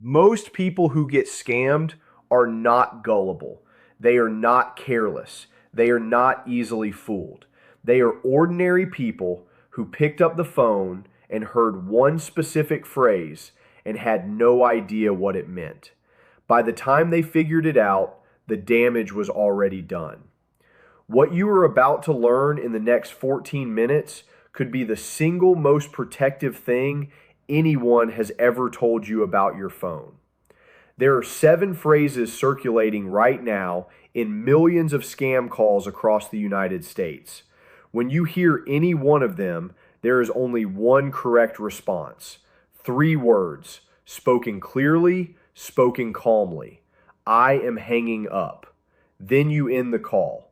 Most people who get scammed are not gullible. They are not careless. They are not easily fooled. They are ordinary people who picked up the phone and heard one specific phrase and had no idea what it meant. By the time they figured it out, the damage was already done. What you are about to learn in the next 14 minutes could be the single most protective thing anyone has ever told you about your phone. There are 7 phrases circulating right now in millions of scam calls across the United States. When you hear any one of them, there is only one correct response. 3 words, spoken clearly, spoken calmly. I am hanging up. Then you end the call.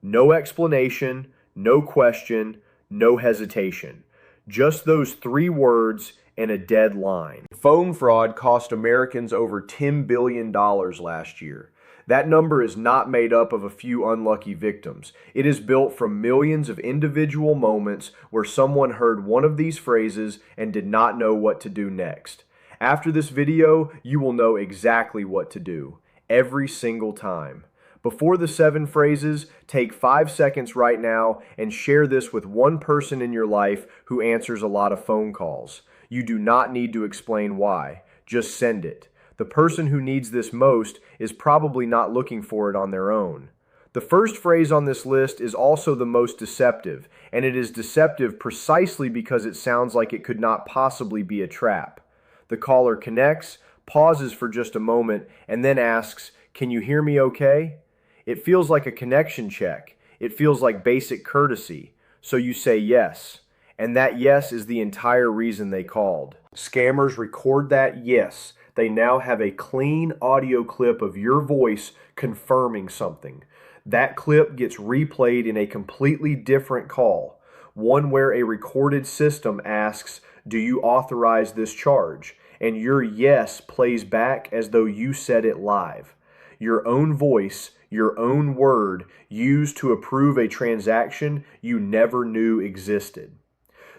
No explanation, no question, no hesitation. Just those 3 words and a dead line. Phone fraud cost Americans over $10 billion last year. That number is not made up of a few unlucky victims. It is built from millions of individual moments where someone heard one of these phrases and did not know what to do next. After this video, you will know exactly what to do, every single time. Before the 7 phrases, take 5 seconds right now and share this with one person in your life who answers a lot of phone calls. You do not need to explain why. Just send it. The person who needs this most is probably not looking for it on their own. The first phrase on this list is also the most deceptive, and it is deceptive precisely because it sounds like it could not possibly be a trap. The caller connects, pauses for just a moment, and then asks, "Can you hear me okay?" It feels like a connection check. It feels like basic courtesy. So you say yes. And that yes is the entire reason they called. Scammers record that yes. They now have a clean audio clip of your voice confirming something. That clip gets replayed in a completely different call, one where a recorded system asks, "Do you authorize this charge?" And your yes plays back as though you said it live. Your own voice, your own word, used to approve a transaction you never knew existed.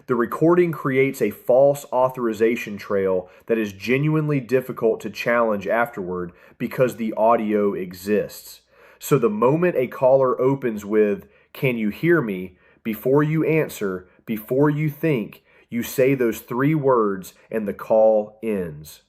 The recording creates a false authorization trail that is genuinely difficult to challenge afterward because the audio exists. So the moment a caller opens with, "Can you hear me?" before you answer, before you think, you say those 3 words and the call ends.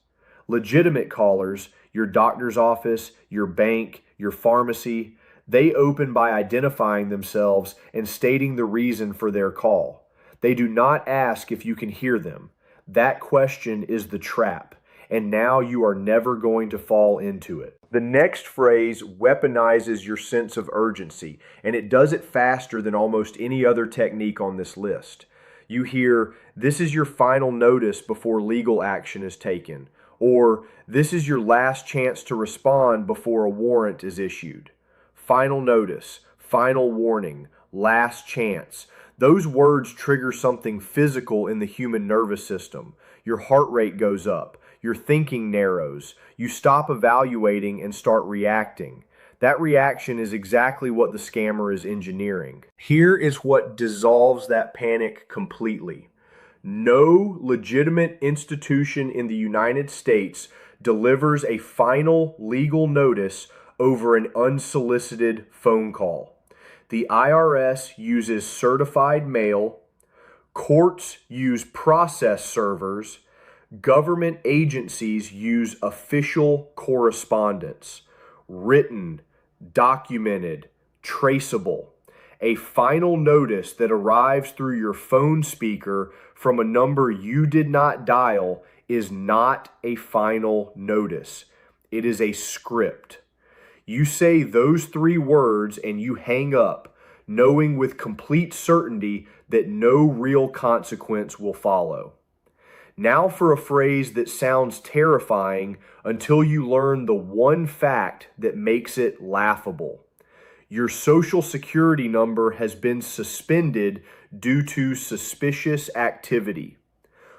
Legitimate callers, your doctor's office, your bank, your pharmacy, they open by identifying themselves and stating the reason for their call. They do not ask if you can hear them. That question is the trap, and now you are never going to fall into it. The next phrase weaponizes your sense of urgency, and it does it faster than almost any other technique on this list. You hear, "This is your final notice before legal action is taken," or "This is your last chance to respond before a warrant is issued." Final notice, final warning, last chance. Those words trigger something physical in the human nervous system. Your heart rate goes up. Your thinking narrows. You stop evaluating and start reacting. That reaction is exactly what the scammer is engineering. Here is what dissolves that panic completely. No legitimate institution in the United States delivers a final legal notice over an unsolicited phone call. The IRS uses certified mail, courts use process servers, government agencies use official correspondence, written, documented, traceable. A final notice that arrives through your phone speaker from a number you did not dial is not a final notice. It is a script. You say those 3 words and you hang up, knowing with complete certainty that no real consequence will follow. Now for a phrase that sounds terrifying until you learn the one fact that makes it laughable. Your social security number has been suspended due to suspicious activity.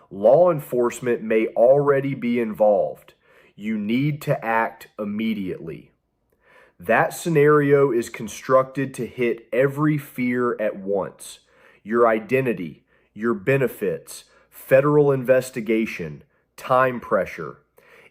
Law enforcement may already be involved. You need to act immediately. That scenario is constructed to hit every fear at once. Your identity, your benefits, federal investigation, time pressure.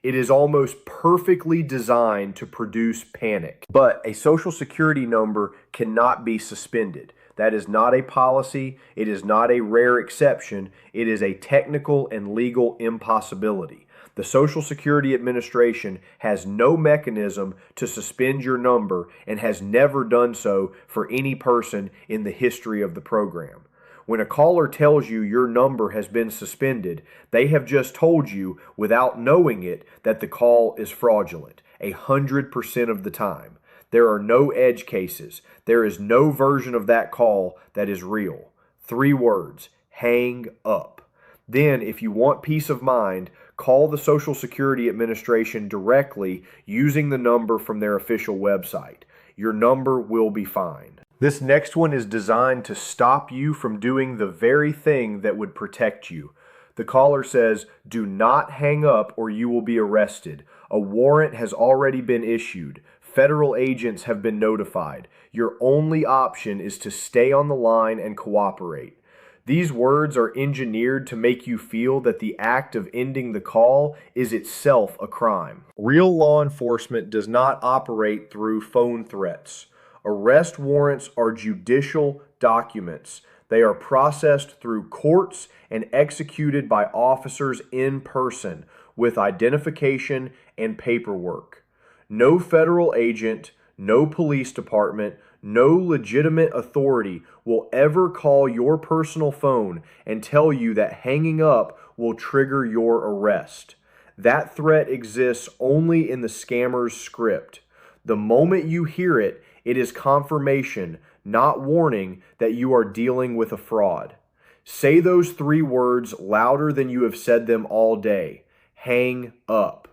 It is almost perfectly designed to produce panic. But a social security number cannot be suspended. That is not a policy. It is not a rare exception. It is a technical and legal impossibility. The Social Security Administration has no mechanism to suspend your number and has never done so for any person in the history of the program. When a caller tells you your number has been suspended, they have just told you, without knowing it, that the call is fraudulent 100% of the time. There are no edge cases. There is no version of that call that is real. 3 words: hang up. Then, if you want peace of mind, call the Social Security Administration directly using the number from their official website. Your number will be fine. This next one is designed to stop you from doing the very thing that would protect you. The caller says, "Do not hang up or you will be arrested. A warrant has already been issued. Federal agents have been notified. Your only option is to stay on the line and cooperate." These words are engineered to make you feel that the act of ending the call is itself a crime. Real law enforcement does not operate through phone threats. Arrest warrants are judicial documents. They are processed through courts and executed by officers in person with identification and paperwork. No federal agent, no police department, no legitimate authority will ever call your personal phone and tell you that hanging up will trigger your arrest. That threat exists only in the scammer's script. The moment you hear it, it is confirmation, not warning, that you are dealing with a fraud. Say those 3 words louder than you have said them all day. Hang up.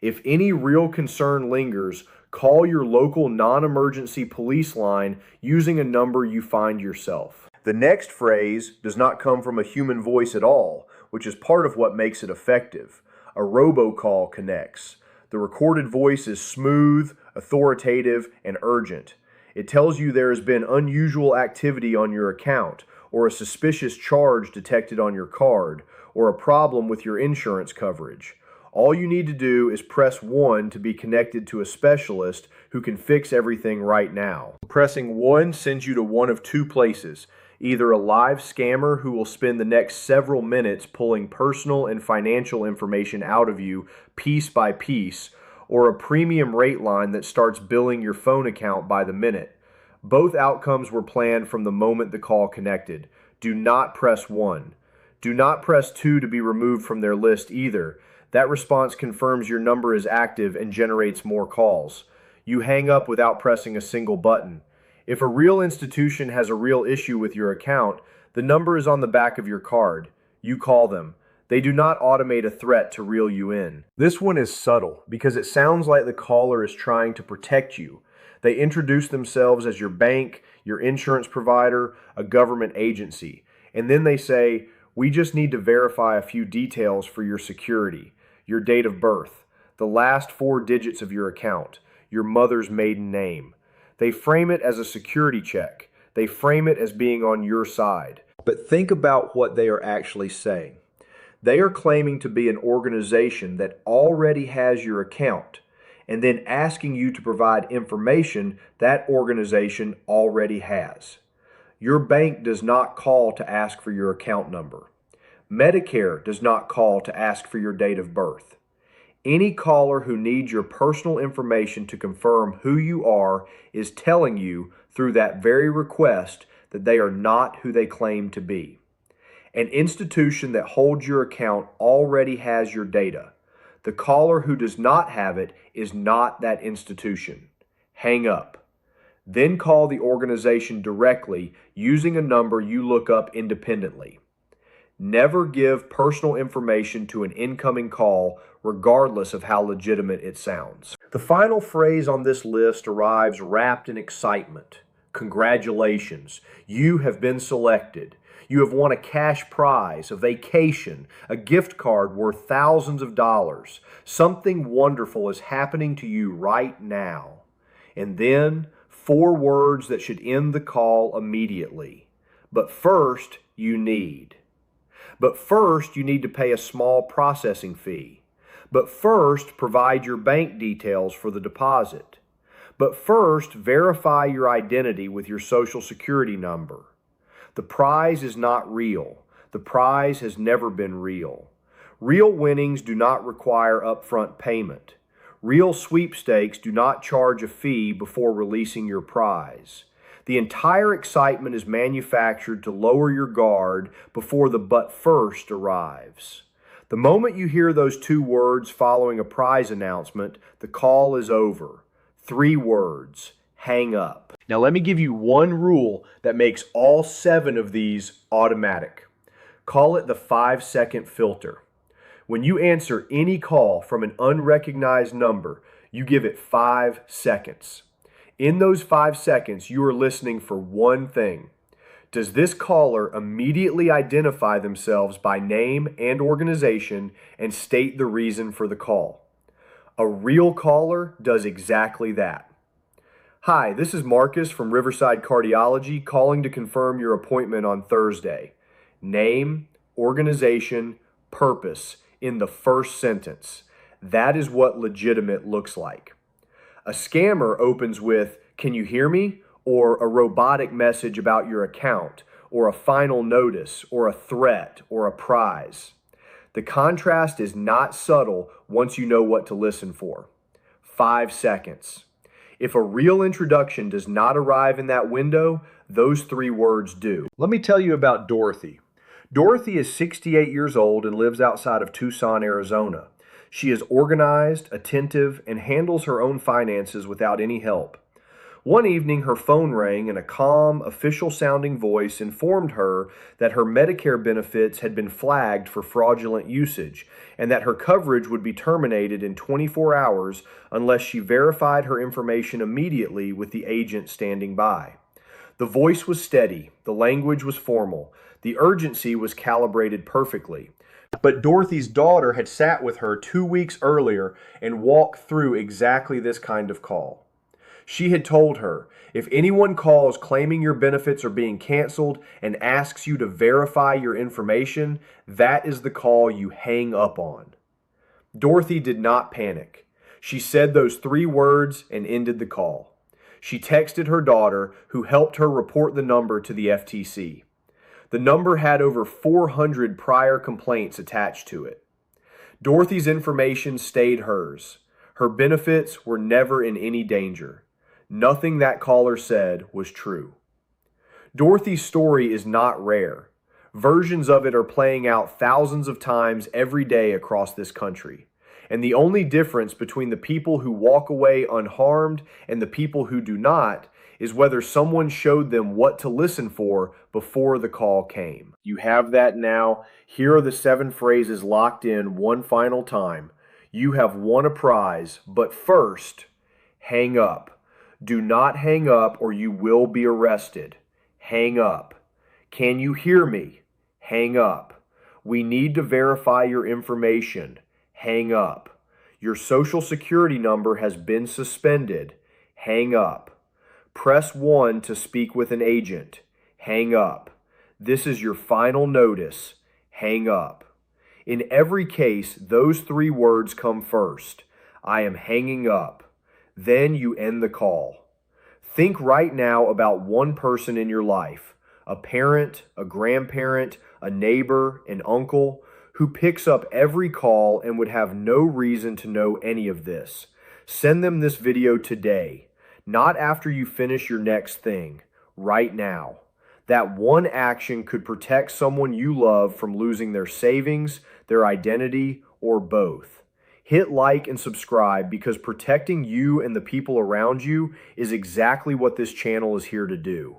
If any real concern lingers, call your local non-emergency police line using a number you find yourself. The next phrase does not come from a human voice at all, which is part of what makes it effective. A robocall connects. The recorded voice is smooth, authoritative, and urgent. It tells you there has been unusual activity on your account, or a suspicious charge detected on your card, or a problem with your insurance coverage. All you need to do is press 1 to be connected to a specialist who can fix everything right now. Pressing 1 sends you to one of 2 places: either a live scammer who will spend the next several minutes pulling personal and financial information out of you piece by piece, or a premium rate line that starts billing your phone account by the minute. Both outcomes were planned from the moment the call connected. Do not press 1. Do not press 2 to be removed from their list either. That response confirms your number is active and generates more calls. You hang up without pressing a single button. If a real institution has a real issue with your account, the number is on the back of your card. You call them. They do not automate a threat to reel you in. This one is subtle because it sounds like the caller is trying to protect you. They introduce themselves as your bank, your insurance provider, a government agency. And then they say, "We just need to verify a few details for your security. Your date of birth, the last 4 digits of your account, your mother's maiden name." They frame it as a security check. They frame it as being on your side. But think about what they are actually saying. They are claiming to be an organization that already has your account and then asking you to provide information that organization already has. Your bank does not call to ask for your account number. Medicare does not call to ask for your date of birth. Any caller who needs your personal information to confirm who you are is telling you through that very request that they are not who they claim to be. An institution that holds your account already has your data. The caller who does not have it is not that institution. Hang up. Then call the organization directly using a number you look up independently. Never give personal information to an incoming call, regardless of how legitimate it sounds. The final phrase on this list arrives wrapped in excitement. Congratulations, you have been selected. You have won a cash prize, a vacation, a gift card worth thousands of dollars. Something wonderful is happening to you right now. And then 4 words that should end the call immediately. But first, you need to pay a small processing fee. But first, provide your bank details for the deposit. But first, verify your identity with your Social Security number. The prize is not real. The prize has never been real. Real winnings do not require upfront payment. Real sweepstakes do not charge a fee before releasing your prize. The entire excitement is manufactured to lower your guard before the "but first" arrives. The moment you hear those two words following a prize announcement, the call is over. 3 words: hang up. Now let me give you one rule that makes all 7 of these automatic. Call it the 5-second filter. When you answer any call from an unrecognized number, you give it 5 seconds. In those 5 seconds, you are listening for one thing. Does this caller immediately identify themselves by name and organization and state the reason for the call? A real caller does exactly that. Hi, this is Marcus from Riverside Cardiology calling to confirm your appointment on Thursday. Name, organization, purpose in the first sentence. That is what legitimate looks like. A scammer opens with, "Can you hear me?" or a robotic message about your account, or a final notice, or a threat, or a prize. The contrast is not subtle once you know what to listen for. 5 seconds. If a real introduction does not arrive in that window, those 3 words do. Let me tell you about Dorothy. Dorothy is 68 years old and lives outside of Tucson, Arizona. She is organized, attentive, and handles her own finances without any help. One evening, her phone rang and a calm, official-sounding voice informed her that her Medicare benefits had been flagged for fraudulent usage and that her coverage would be terminated in 24 hours unless she verified her information immediately with the agent standing by. The voice was steady, the language was formal, the urgency was calibrated perfectly. But Dorothy's daughter had sat with her 2 weeks earlier and walked through exactly this kind of call. She had told her, if anyone calls claiming your benefits are being canceled and asks you to verify your information, that is the call you hang up on. Dorothy did not panic. She said those 3 words and ended the call. She texted her daughter, who helped her report the number to the FTC. The number had over 400 prior complaints attached to it. Dorothy's information stayed hers. Her benefits were never in any danger. Nothing that caller said was true. Dorothy's story is not rare. Versions of it are playing out thousands of times every day across this country. And the only difference between the people who walk away unharmed and the people who do not is whether someone showed them what to listen for before the call came. You have that now. Here are the 7 phrases locked in one final time. You have won a prize, but first, hang up. Do not hang up or you will be arrested. Hang up. Can you hear me? Hang up. We need to verify your information. Hang up. Your Social Security number has been suspended. Hang up. Press 1 to speak with an agent. Hang up. This is your final notice. Hang up. In every case, those 3 words come first. I am hanging up. Then you end the call. Think right now about one person in your life, a parent, a grandparent, a neighbor, an uncle, who picks up every call and would have no reason to know any of this. Send them this video today, not after you finish your next thing, right now. That one action could protect someone you love from losing their savings, their identity, or both. Hit like and subscribe because protecting you and the people around you is exactly what this channel is here to do.